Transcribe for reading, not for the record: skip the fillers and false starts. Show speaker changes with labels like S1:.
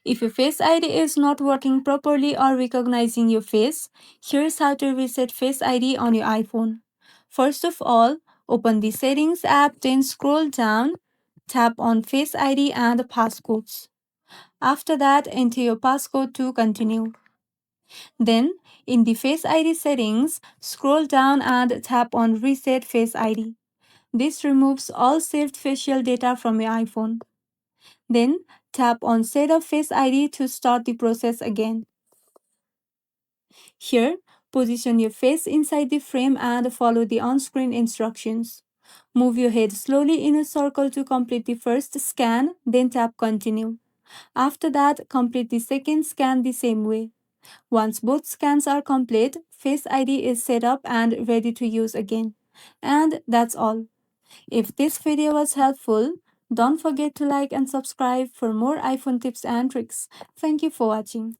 S1: If your Face ID is not working properly or recognizing your face, here's how to reset Face ID on your iPhone. First of all, open the Settings app, then scroll down, tap on Face ID and passcodes. After that, enter your passcode to continue. Then, in the Face ID settings, scroll down and tap on Reset Face ID. This removes all saved facial data from your iPhone. Then, tap on Set up Face ID to start the process again. Here, position your face inside the frame and follow the on-screen instructions. Move your head slowly in a circle to complete the first scan, then tap Continue. After that, complete the second scan the same way. Once both scans are complete, Face ID is set up and ready to use again. And that's all. If this video was helpful, don't forget to like and subscribe for more iPhone tips and tricks. Thank you for watching.